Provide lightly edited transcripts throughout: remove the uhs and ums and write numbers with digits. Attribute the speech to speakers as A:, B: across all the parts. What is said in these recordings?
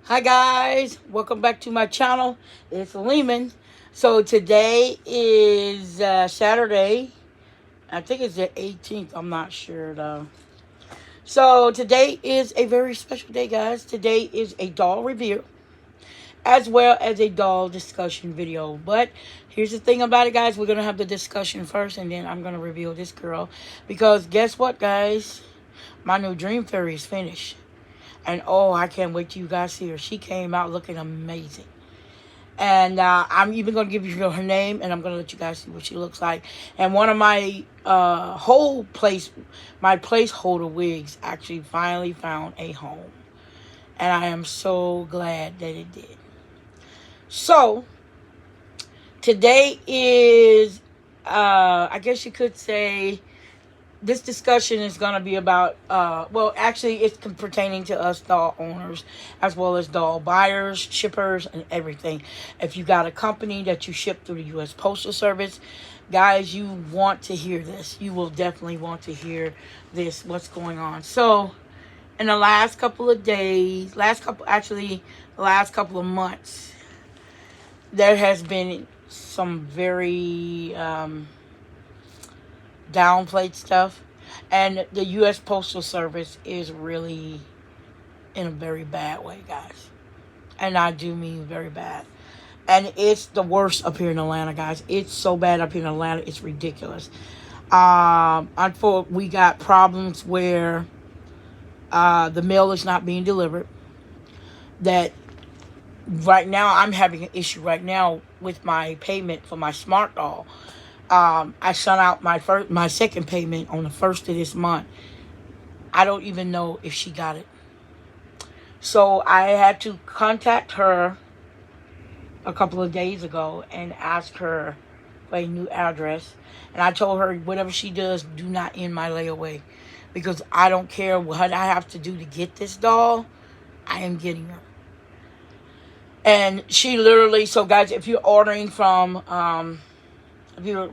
A: Hi guys, welcome back to my channel. It's Lehman. So today is Saturday. I think it's the 18th. I'm not sure though. So today is a very special day, guys. Today is a doll review as well as a doll discussion video. But here's the thing about it, guys. We're going to have the discussion first and then I'm going to reveal this girl. Because guess what, guys? My new Dream Fairy is finished. And oh, I can't wait till you guys see her. She came out looking amazing. And I'm even going to give you her name, and I'm going to let you guys see what she looks like. And one of my my placeholder wigs actually finally found a home. And I am so glad that it did. So, today is, I guess you could say, this discussion is going to be about, well, actually, it's pertaining to us doll owners, as well as doll buyers, shippers, and everything. If you got a company that you ship through the U.S. Postal Service, guys, you want to hear this. You will definitely want to hear this, what's going on. So, in the last couple of days, the last couple of months, there has been some very downplayed stuff, and the U.S. Postal Service is really in a very bad way, guys, and I do mean very bad. And it's the worst up here in Atlanta, guys. It's so bad up here in Atlanta, it's ridiculous. We got problems where the mail is not being delivered. That right now, I'm having an issue right now with my payment for my smart doll. I sent out my second payment on the 1st of this month. I don't even know if she got it. So I had to contact her a couple of days ago and ask her for a new address. And I told her, whatever she does, do not end my layaway. Because I don't care what I have to do to get this doll. I am getting her. And she literally, so guys, if you're ordering from, if you're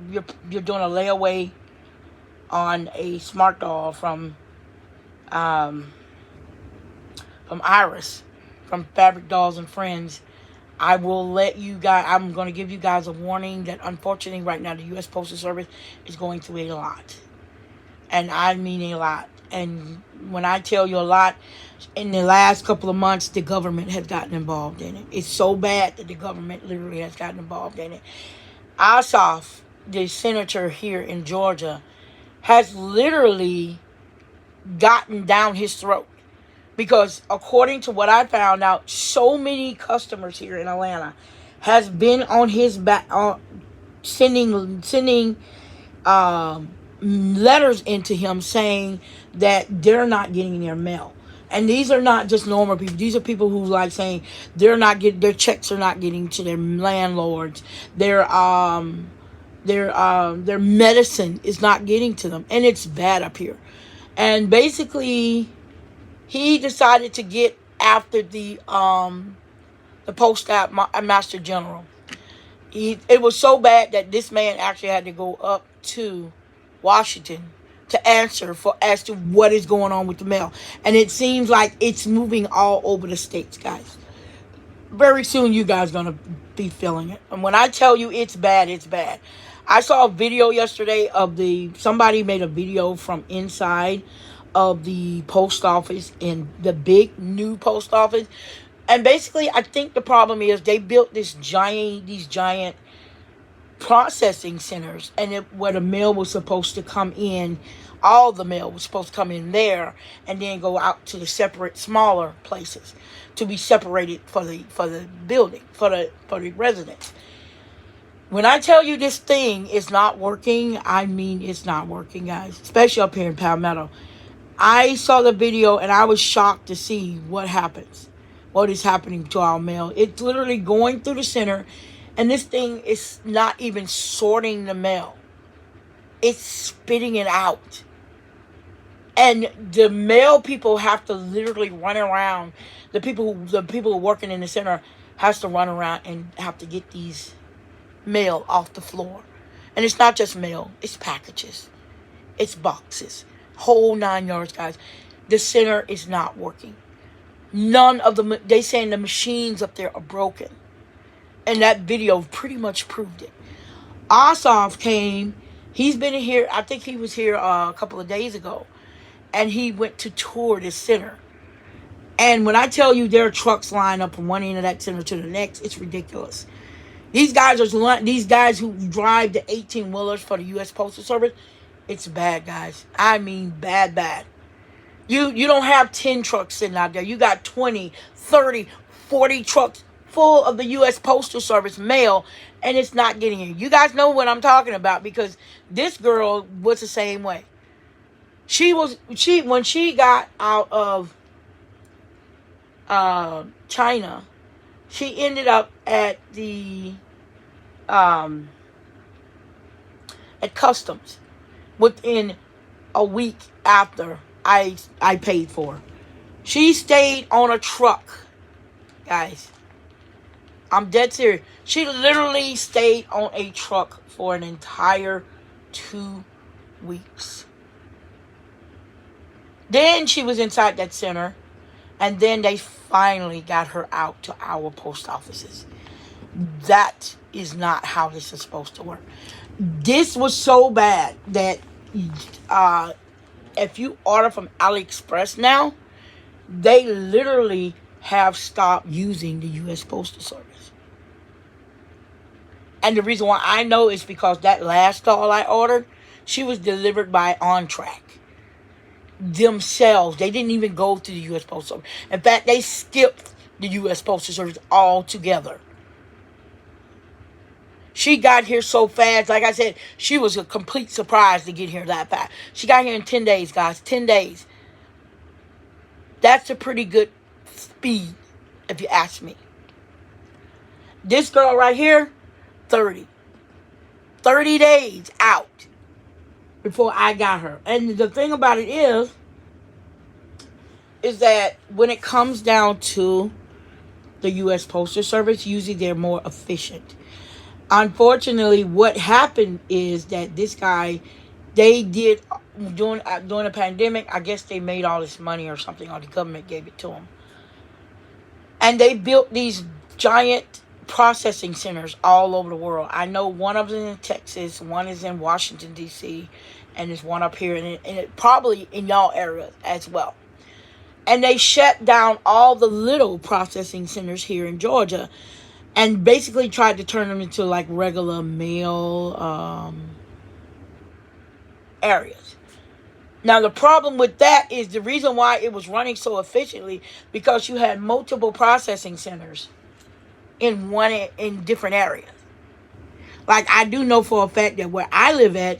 A: doing a layaway on a smart doll from Iris, from Fabric Dolls and Friends, I will let you guys, I'm going to give you guys a warning that unfortunately right now the U.S. Postal Service is going through a lot. And I mean a lot. And when I tell you a lot, in the last couple of months, the government has gotten involved in it. It's so bad that the government literally has gotten involved in it. Ossoff, the senator here in Georgia, has literally gotten down his throat. Because according to what I found out, so many customers here in Atlanta has been on his back, sending letters into him saying that they're not getting their mail. And these are not just normal people. These are people who like saying their checks are not getting to their landlords. Their medicine is not getting to them, and it's bad up here. And basically, he decided to get after the Master General. It was so bad that this man actually had to go up to Washington to answer as to what is going on with the mail. And it seems like it's moving all over the states, guys. Very soon you guys are going to be feeling it. And when I tell you it's bad, it's bad. I saw a video yesterday of somebody made a video from inside of the post office, in the big new post office. And basically, I think the problem is they built these giant processing centers, and where the mail was supposed to come in, all the mail was supposed to come in there and then go out to the separate smaller places to be separated for the building, for the residents. When I tell you this thing is not working, I mean it's not working, guys, especially up here in Palmetto. I saw the video and I was shocked to see what is happening to our mail. It's literally going through the center. And this thing is not even sorting the mail. It's spitting it out. And the mail people have to literally run around. The people who are working in the center has to run around and have to get these mail off the floor. And it's not just mail. It's packages. It's boxes. Whole 9 yards, guys. The center is not working. None of them, they saying the machines up there are broken. And that video pretty much proved it. Ossoff came. He's been here. I think he was here a couple of days ago. And he went to tour this center. And when I tell you there are trucks lined up from one end of that center to the next, it's ridiculous. These guys who drive the 18-wheelers for the U.S. Postal Service, it's bad, guys. I mean bad, bad. You don't have 10 trucks sitting out there. You got 20, 30, 40 trucks full of the U.S. Postal Service mail, and it's not getting here. You guys know what I'm talking about, because this girl was the same way. When she got out of China, she ended up at the at customs within a week after I paid for her. She stayed on a truck, guys. I'm dead serious. She literally stayed on a truck for an entire 2 weeks. Then she was inside that center, and then they finally got her out to our post offices. That is not how this is supposed to work. This was so bad that if you order from AliExpress now, they literally have stopped using the U.S. Postal Service. And the reason why I know is because that last doll I ordered, she was delivered by On Track themselves. They didn't even go to the U.S. Postal Service. In fact, they skipped the U.S. Postal Service altogether. She got here so fast. Like I said, she was a complete surprise to get here that fast. She got here in 10 days, guys. 10 days. That's a pretty good speed, if you ask me. This girl right here, 30. 30 days out before I got her. And the thing about it is that when it comes down to the U.S. Postal Service, usually they're more efficient. Unfortunately, what happened is that this guy, they did, during the pandemic, I guess they made all this money or something, or the government gave it to them. And they built these giant processing centers all over the world. I know one of them is in Texas, one is in Washington, D.C., and there's one up here, and it probably in y'all area as well. And they shut down all the little processing centers here in Georgia, and basically tried to turn them into like regular mail areas. Now, the problem with that is the reason why it was running so efficiently, because you had multiple processing centers in different areas. Like, I do know for a fact that where I live at,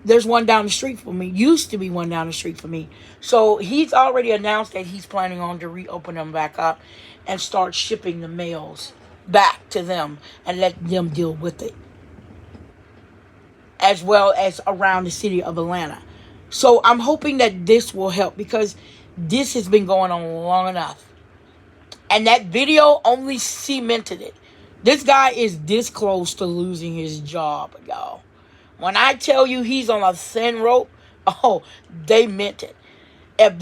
A: there's one down the street from me. Used to be one down the street from me. So he's already announced that he's planning on to reopen them back up and start shipping the mails back to them and let them deal with it, as well as around the city of Atlanta. So I'm hoping that this will help, because this has been going on long enough, and that video only cemented it. This guy is this close to losing his job, y'all. When I tell you he's on a thin rope, oh, they meant it. If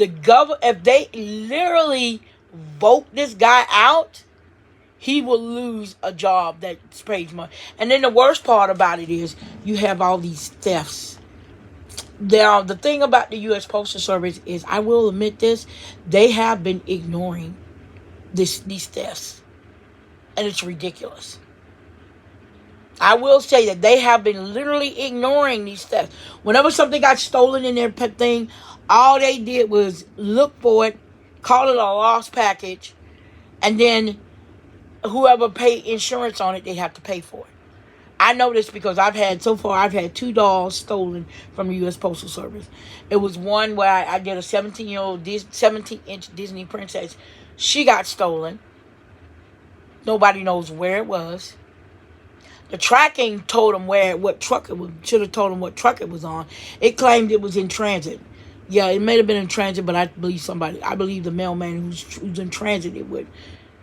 A: they literally vote this guy out, he will lose a job that pays money. And then the worst part about it is you have all these thefts. Now, the thing about the U.S. Postal Service is, I will admit this, they have been ignoring these thefts. And it's ridiculous. I will say that they have been literally ignoring these thefts. Whenever something got stolen in their thing, all they did was look for it, call it a lost package, and then whoever paid insurance on it, they have to pay for it. I know this because I've had 2 dolls stolen from the U.S. Postal Service. It was one where I did a 17-inch Disney princess. She got stolen. Nobody knows where it was. The tracking told them what truck it was. Should have told them what truck it was on. It claimed it was in transit. Yeah, it may have been in transit, but I believe the mailman who's in transit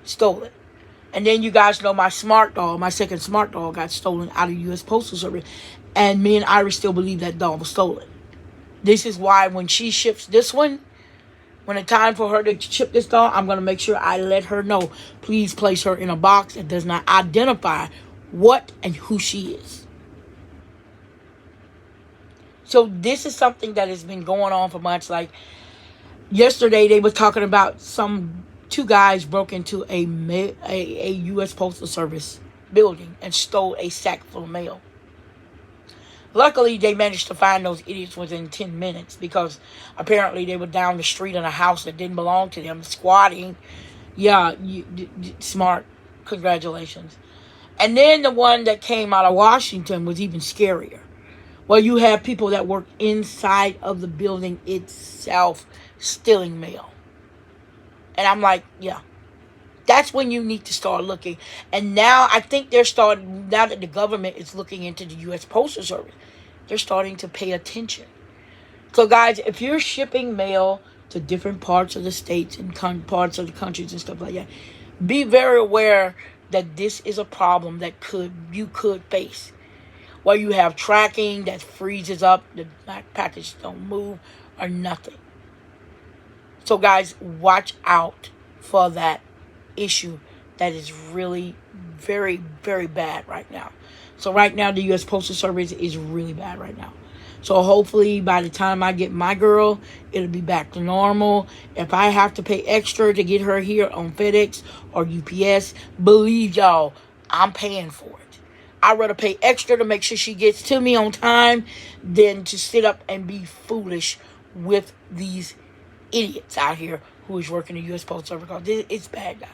A: stole it. And then you guys know my second smart doll got stolen out of the U.S. Postal Service. And me and Iris still believe that doll was stolen. This is why when she ships this one, When it's time for her to ship this doll, I'm going to make sure I let her know. Please place her in a box that does not identify what and who she is. So this is something that has been going on for months. Like yesterday, they were talking about two guys broke into a U.S. Postal Service building and stole a sack full of mail. Luckily, they managed to find those idiots within 10 minutes because apparently they were down the street in a house that didn't belong to them, squatting. Yeah, smart. Congratulations. And then the one that came out of Washington was even scarier. Well, you have people that work inside of the building itself stealing mail. And I'm like, yeah. That's when you need to start looking. And now I think now that the government is looking into the U.S. Postal Service, they're starting to pay attention. So guys, if you're shipping mail to different parts of the states and parts of the countries and stuff like that, be very aware that this is a problem that you could face. Where you have tracking that freezes up, the package don't move or nothing. So guys, watch out for that issue that is really very, very bad right now. So right now, the U.S. Postal Service is really bad right now. So hopefully by the time I get my girl, it'll be back to normal. If I have to pay extra to get her here on FedEx or UPS, believe y'all, I'm paying for it. I'd rather pay extra to make sure she gets to me on time than to sit up and be foolish with these idiots out here who is working the U.S. Postal Service. Because it's bad, guys.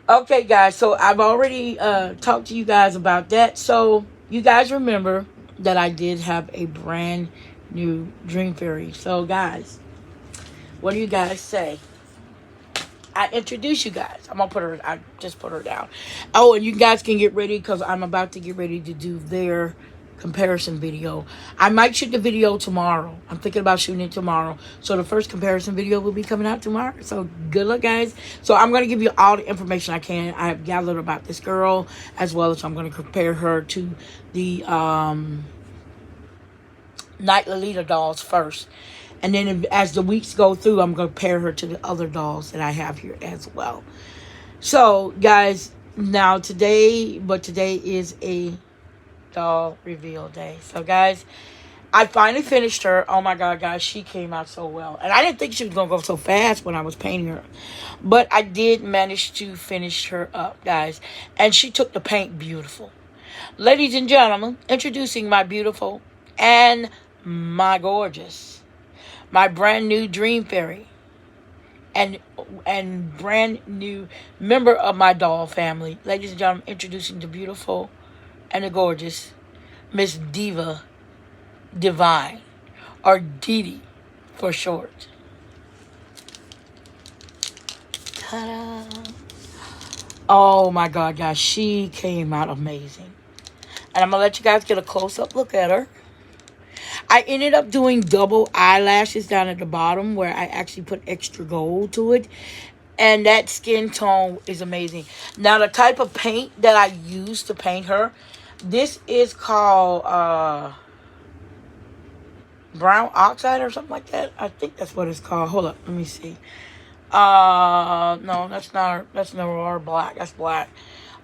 A: Okay, guys. So I've already talked to you guys about that. So you guys remember that I did have a brand new Dream Fairy. So, guys, what do you guys say? I introduce you guys. I just put her down. Oh, and you guys can get ready because I'm about to get ready to do their comparison video. I might shoot the video tomorrow. I'm thinking about shooting it tomorrow. So the first comparison video will be coming out tomorrow. So good luck, guys. So I'm going to give you all the information I can. I have gathered about this girl, as well as I'm going to compare her to the Night Lolita dolls first. And then as the weeks go through, I'm going to compare her to the other dolls that I have here as well. So, guys, now today is a doll reveal day. So, guys, I finally finished her. Oh, my God, guys, she came out so well. And I didn't think she was going to go so fast when I was painting her. But I did manage to finish her up, guys. And she took the paint beautiful. Ladies and gentlemen, introducing my beautiful and my gorgeous, my brand new Dream Fairy, and brand new member of my doll family. Ladies and gentlemen, introducing the beautiful and the gorgeous Miss Diva Divine, or Dee for short. Ta-da! Oh my God, guys, she came out amazing. And I'm going to let you guys get a close-up look at her. I ended up doing double eyelashes down at the bottom where I actually put extra gold to it. And that skin tone is amazing. Now, the type of paint that I used to paint her, this is called brown oxide or something like that. I think that's what it's called. Hold up, let me see. No, that's not black. That's black.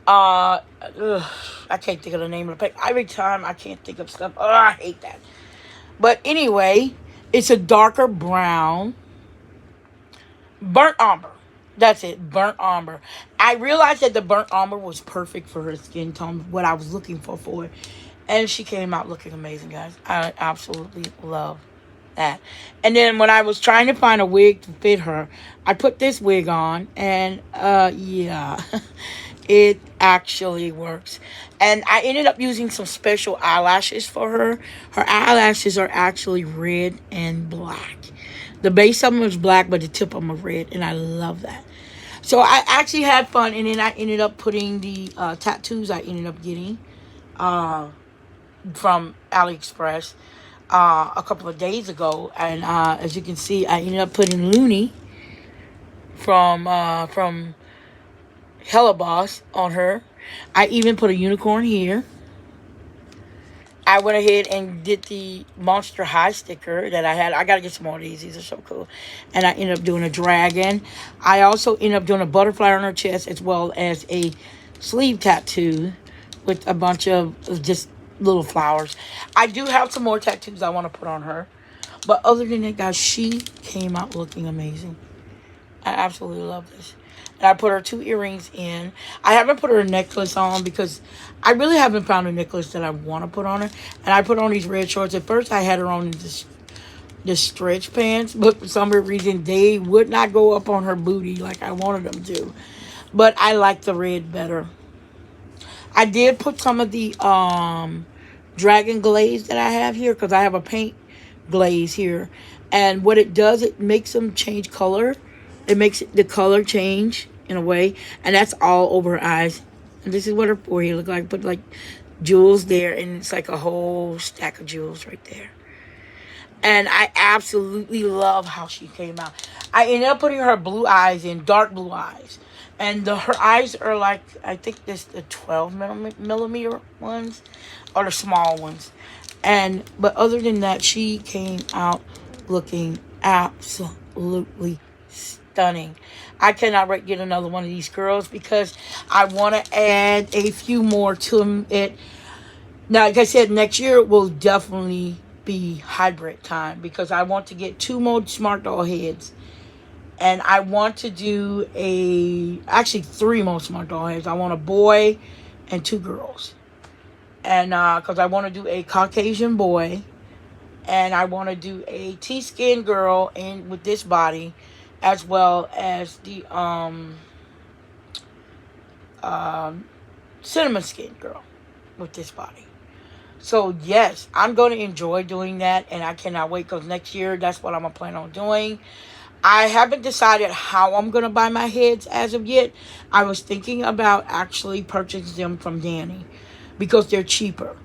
A: I can't think of the name of the paint. Every time I can't think of stuff. Oh, I hate that. But anyway, it's a darker brown. Burnt umber. That's it. Burnt umber. I realized that the burnt umber was perfect for her skin tone. What I was looking for it. And she came out looking amazing, guys. I absolutely love that. And then when I was trying to find a wig to fit her, I put this wig on. And, yeah. It actually works. And I ended up using some special eyelashes for her. Her eyelashes are actually red and black. The base of them is black, but the tip of them are red. And I love that. So I actually had fun. And then I ended up putting the tattoos I ended up getting from AliExpress a couple of days ago. And as you can see, I ended up putting Looney from Hella Boss on her. I even put a unicorn here. I went ahead and did the Monster High sticker that I had. I got to get some more of these. These are so cool. And I ended up doing a dragon. I also ended up doing a butterfly on her chest as well as a sleeve tattoo with a bunch of just little flowers. I do have some more tattoos I want to put on her. But other than that, guys, she came out looking amazing. I absolutely love this. And I put her 2 earrings in. I haven't put her a necklace on because I really haven't found a necklace that I want to put on her. And I put on these red shorts. At first, I had her on this stretch pants, but for some reason, they would not go up on her booty like I wanted them to. But I like the red better. I did put some of the dragon glaze that I have here because I have a paint glaze here. And what it does, it makes them change color. It makes the color change in a way. And that's all over her eyes. And this is what her forehead look like. Put like jewels there. And it's like a whole stack of jewels right there. And I absolutely love how she came out. I ended up putting her blue eyes in, dark blue eyes. And her eyes are like, I think this the 12 millimeter ones. Or the small ones. But other than that, she came out looking absolutely stunning. I cannot wait to get another one of these girls because I want to add a few more to it. Now, like I said, next year will definitely be hybrid time because I want to get 2 more Smart Doll heads. And I want to do actually 3 more Smart Doll heads. I want a boy and 2 girls. And because I want to do a Caucasian boy. And I want to do a T-skin girl with this body. As well as the cinnamon skin girl with this body. So yes, I'm going to enjoy doing that. And I cannot wait because next year, that's what I'm going to plan on doing. I haven't decided how I'm going to buy my heads as of yet. I was thinking about actually purchasing them from Danny. Because they're cheaper.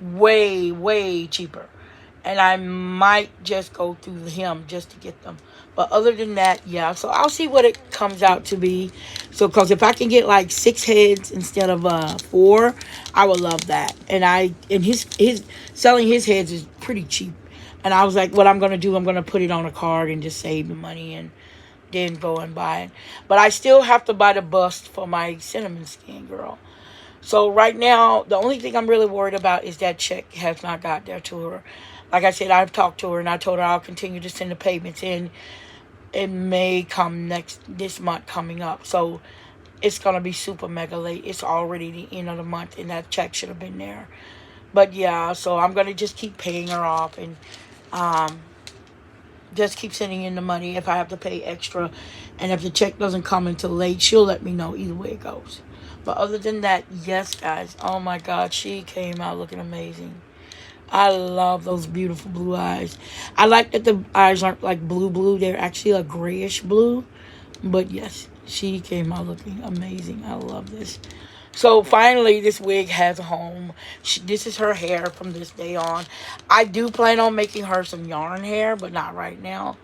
A: Way, way cheaper. And I might just go through him just to get them. But other than that, yeah. So I'll see what it comes out to be. So, because if I can get like 6 heads instead of 4, I would love that. And his selling his heads is pretty cheap. And I was like, what I'm going to do, I'm going to put it on a card and just save the money and then go and buy it. But I still have to buy the bust for my cinnamon skin girl. So right now, the only thing I'm really worried about is that check has not got there to her. Like I said, I've talked to her and I told her I'll continue to send the payments in. It may come this month coming up. So it's going to be super mega late. It's already the end of the month and that check should have been there. But yeah, so I'm going to just keep paying her off and just keep sending in the money if I have to pay extra. And if the check doesn't come until late, she'll let me know either way it goes. But other than that, yes, guys. Oh, my God. She came out looking amazing. I love those beautiful blue eyes. I like that the eyes aren't like blue. They're actually a grayish blue. But, yes, she came out looking amazing. I love this. So, finally, this wig has a home. This is her hair from this day on. I do plan on making her some yarn hair, but not right now.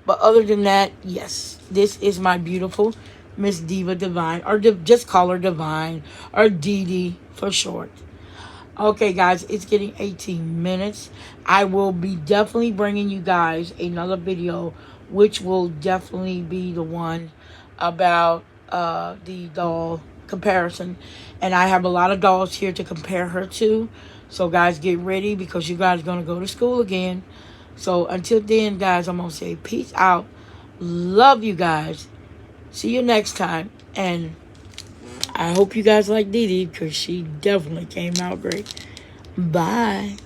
A: But other than that, yes, this is my beautiful Miss Diva Divine, or just call her Divine, or Dee Dee for short. Okay, guys, it's getting 18 minutes. I will be definitely bringing you guys another video, which will definitely be the one about the doll comparison. And I have a lot of dolls here to compare her to. So, guys, get ready because you guys are going to go to school again. So, until then, guys, I'm going to say peace out. Love you guys. See you next time. And I hope you guys like Dee Dee because she definitely came out great. Bye.